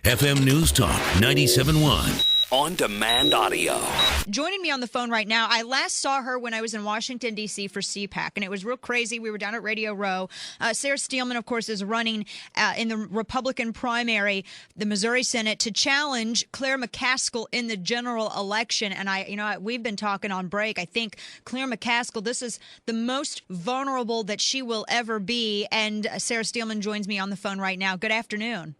FM News Talk 97.1. On-demand audio. Joining me on the phone right now, I last saw her when I was in Washington, D.C. for CPAC, and it was real crazy. We were down at Radio Row. Sarah Steelman, of course, is running in the Republican primary, the Missouri Senate, to challenge Claire McCaskill in the general election. And we've been talking on break. I think Claire McCaskill, this is the most vulnerable that she will ever be. And Sarah Steelman joins me on the phone right now. Good afternoon.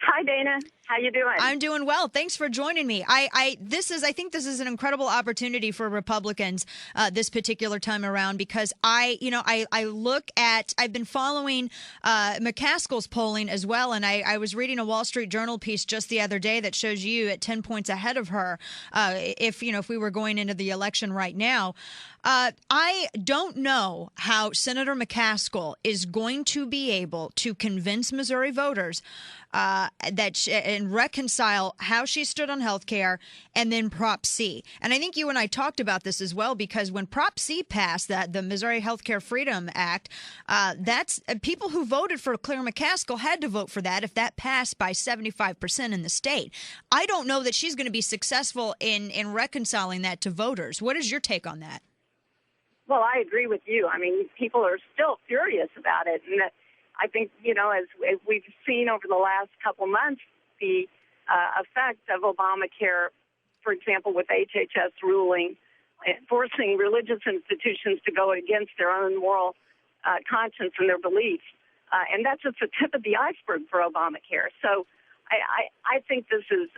Hi, Dana. How you doing? I'm doing well. Thanks for joining me. I think this is an incredible opportunity for Republicans this particular time around, because I've been following McCaskill's polling as well, and I was reading a Wall Street Journal piece just the other day that shows you at 10 points ahead of her if we were going into the election right now. I don't know how Senator McCaskill is going to be able to convince Missouri voters and reconcile how she stood on health care and then Prop C. And I think you and I talked about this as well, because when Prop C passed, the Missouri Healthcare Freedom Act, that's people who voted for Claire McCaskill had to vote for that if that passed by 75% in the state. I don't know that she's going to be successful in reconciling that to voters. What is your take on that? Well, I agree with you. I mean, people are still furious about it. And I think, as we've seen over the last couple months, the effect of Obamacare, for example, with HHS ruling, forcing religious institutions to go against their own moral conscience and their beliefs. And that's just the tip of the iceberg for Obamacare. So I think this is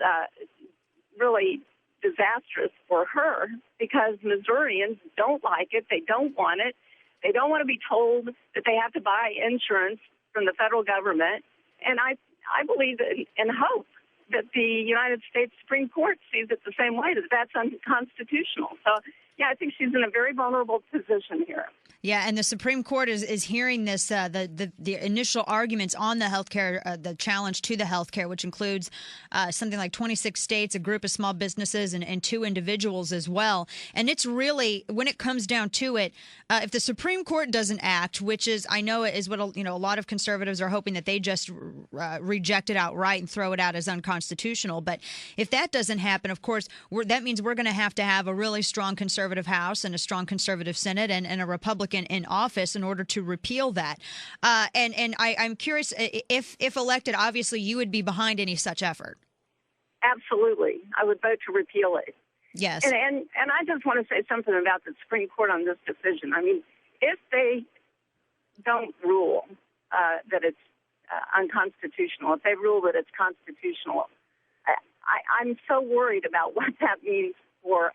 really disastrous for her, because Missourians don't like it. They don't want it. They don't want to be told that they have to buy insurance from the federal government. And I believe and hope that the United States Supreme Court sees it the same way, that that's unconstitutional. So, yeah, I think she's in a very vulnerable position here. Yeah, and the Supreme Court is hearing this, the initial arguments on the healthcare, the challenge to the healthcare, which includes something like 26 states, a group of small businesses, and 2 individuals as well. And it's really, when it comes down to it, if the Supreme Court doesn't act, which is, I know, is what a lot of conservatives are hoping, that they just reject it outright and throw it out as unconstitutional. But if that doesn't happen, of course, that means we're going to have a really strong conservative House and a strong conservative Senate and a Republican in office in order to repeal that. And I'm curious, if elected, obviously you would be behind any such effort. Absolutely. I would vote to repeal it. Yes. And I just want to say something about the Supreme Court on this decision. I mean, if they don't rule that it's unconstitutional, if they rule that it's constitutional, I'm so worried about what that means for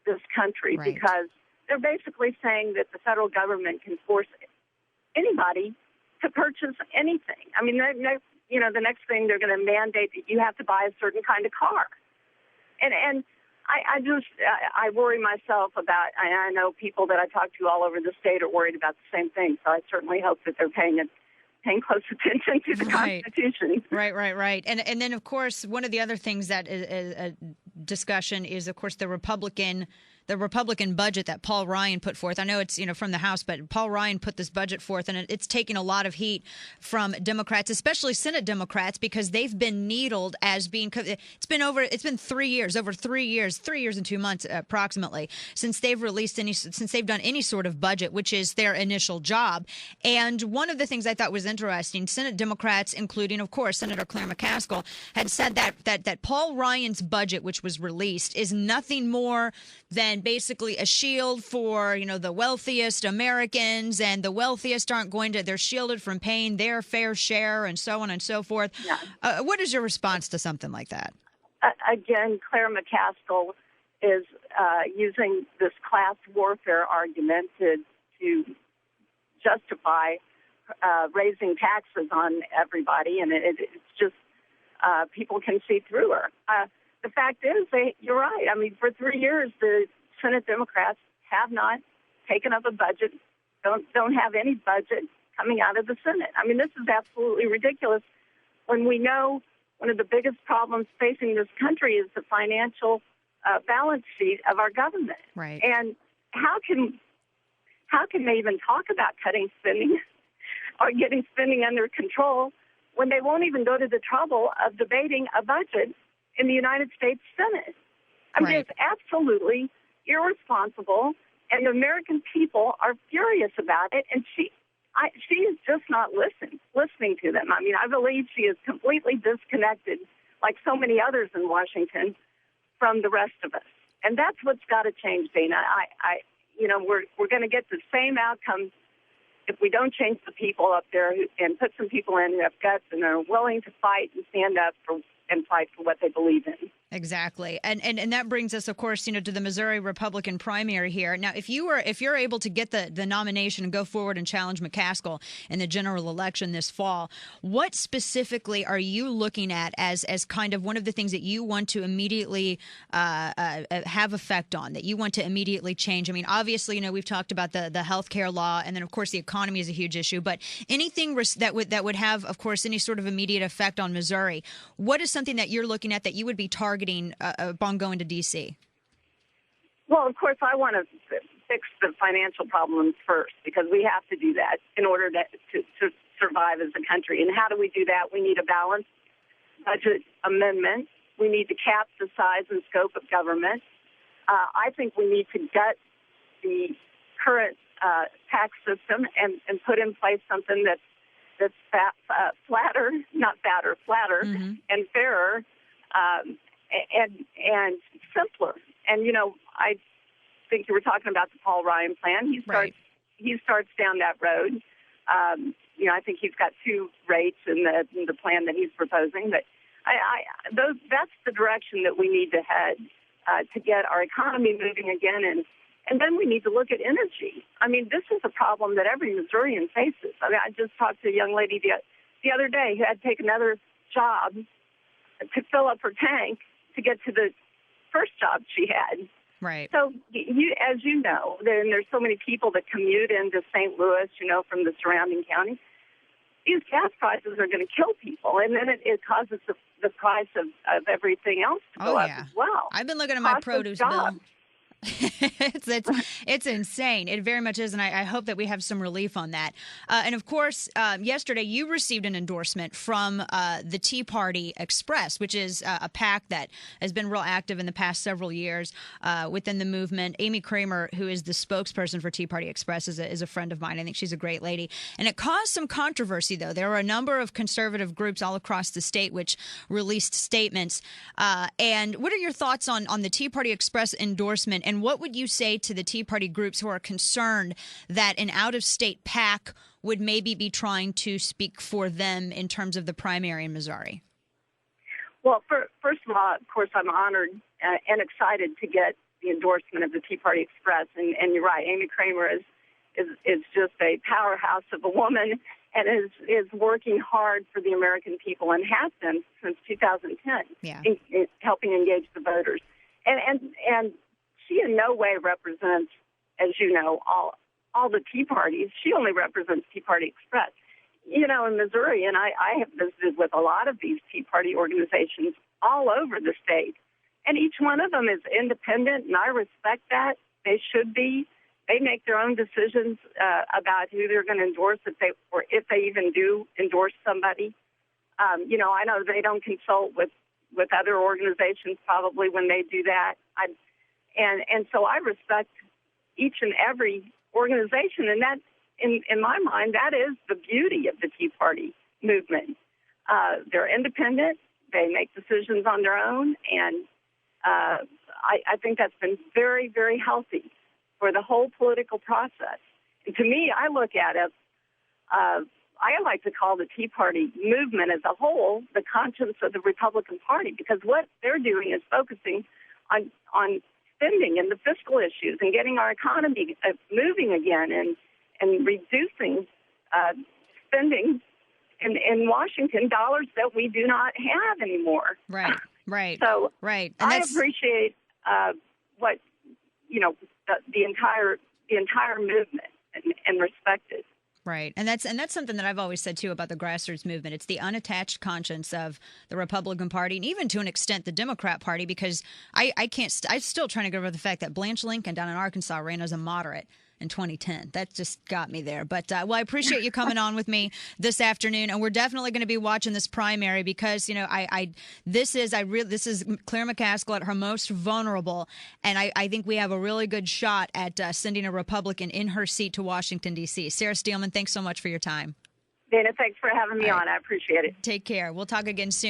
this country, right, because they're basically saying that the federal government can force anybody to purchase anything. I mean, the next thing they're going to mandate that you have to buy a certain kind of car. And I worry myself about, I know people that I talk to all over the state are worried about the same thing. So I certainly hope that they're paying close attention to the Constitution. Right. And then, of course, one of the other things that is a discussion is, of course, the Republican budget that Paul Ryan put forth. I know it's from the House, but Paul Ryan put this budget forth, and it's taking a lot of heat from Democrats, especially Senate Democrats, because they've been needled as being. It's been 3 years, over 3 years, 3 years and 2 months approximately, since they've done any sort of budget, which is their initial job. And one of the things I thought was interesting, Senate Democrats, including, of course, Senator Claire McCaskill, had said that Paul Ryan's budget, which was released, is nothing more than basically a shield for, the wealthiest Americans, and the wealthiest they're shielded from paying their fair share, and so on and so forth. Yeah. What is your response to something like that? Again, Claire McCaskill is using this class warfare argument to justify raising taxes on everybody, and it's just people can see through her. The fact is, you're right. I mean, for 3 years, the Senate Democrats have not taken up a budget, don't have any budget coming out of the Senate. I mean, this is absolutely ridiculous when we know one of the biggest problems facing this country is the financial balance sheet of our government. Right. And how can they even talk about cutting spending or getting spending under control when they won't even go to the trouble of debating a budget in the United States Senate. I mean, Right. it's absolutely irresponsible, and the American people are furious about it, and she is just not listening to them. I mean, I believe she is completely disconnected, like so many others in Washington, from the rest of us. And that's what's got to change, Dana. We're going to get the same outcome if we don't change the people up there and put some people in who have guts and are willing to fight and stand up and fight for what they believe in. Exactly. And that brings us, of course, to the Missouri Republican primary here. Now, if you're able to get the nomination and go forward and challenge McCaskill in the general election this fall, what specifically are you looking at as kind of one of the things that you want to immediately have effect on, that you want to immediately change? I mean, obviously, we've talked about the health care law, and then, of course, the economy is a huge issue. But anything that would have, of course, any sort of immediate effect on Missouri, what is something that you're looking at that you would be targeting upon going to D.C.? Well, of course, I want to fix the financial problems first, because we have to do that in order to survive as a country. And how do we do that? We need a balanced budget amendment. We need to cap the size and scope of government. I think we need to gut the current tax system and put in place something that's flatter, not fatter, flatter, Mm-hmm. and fairer, and simpler. And I think you were talking about the Paul Ryan plan. He starts down that road. I think he's got two rates in the plan that he's proposing. But that's the direction that we need to head to get our economy moving again. And then we need to look at energy. I mean, this is a problem that every Missourian faces. I mean, I just talked to a young lady the other day who had to take another job to fill up her tank to get to the first job she had. Right. So, as you know, there's so many people that commute into St. Louis, from the surrounding counties. These gas prices are going to kill people, and then it causes the price of everything else to go up as well. I've been looking at my Cost of produce bill. jobs. It's insane. It very much is, and I hope that we have some relief on that. And of course, yesterday you received an endorsement from the Tea Party Express, which is a PAC that has been real active in the past several years within the movement. Amy Kramer, who is the spokesperson for Tea Party Express, is a friend of mine. I think she's a great lady. And it caused some controversy, though. There were a number of conservative groups all across the state which released statements. And what are your thoughts on the Tea Party Express endorsement? And what would you say to the Tea Party groups who are concerned that an out-of-state PAC would maybe be trying to speak for them in terms of the primary in Missouri? Well, first of all, of course, I'm honored and excited to get the endorsement of the Tea Party Express. And you're right, Amy Kramer is just a powerhouse of a woman and is working hard for the American people and has been since 2010, in helping engage the voters. And she in no way represents, as you know, all the Tea Parties. She only represents Tea Party Express. In Missouri, and I have visited with a lot of these Tea Party organizations all over the state, and each one of them is independent, and I respect that. They should be. They make their own decisions about who they're going to endorse, if they even do endorse somebody. I know they don't consult with other organizations probably when they do that. And so I respect each and every organization, and that, in my mind, that is the beauty of the Tea Party movement. They're independent, they make decisions on their own, and I think that's been very, very healthy for the whole political process. And to me, I look at it, I like to call the Tea Party movement as a whole the conscience of the Republican Party, because what they're doing is focusing on spending and the fiscal issues and getting our economy moving again and reducing spending in Washington, dollars that we do not have anymore. Right. So right. And I appreciate what the entire movement and respect it. Right. And that's something that I've always said, too, about the grassroots movement. It's the unattached conscience of the Republican Party, and even to an extent the Democrat Party, because I'm still trying to get over the fact that Blanche Lincoln down in Arkansas ran as a moderate. in 2010. That just got me there. But well, I appreciate you coming on with me this afternoon, and we're definitely going to be watching this primary because this is Claire McCaskill at her most vulnerable, and I think we have a really good shot at sending a Republican in her seat to Washington D.C. Sarah Steelman, thanks so much for your time. Dana, thanks for having me on. I appreciate it. Take care. We'll talk again soon.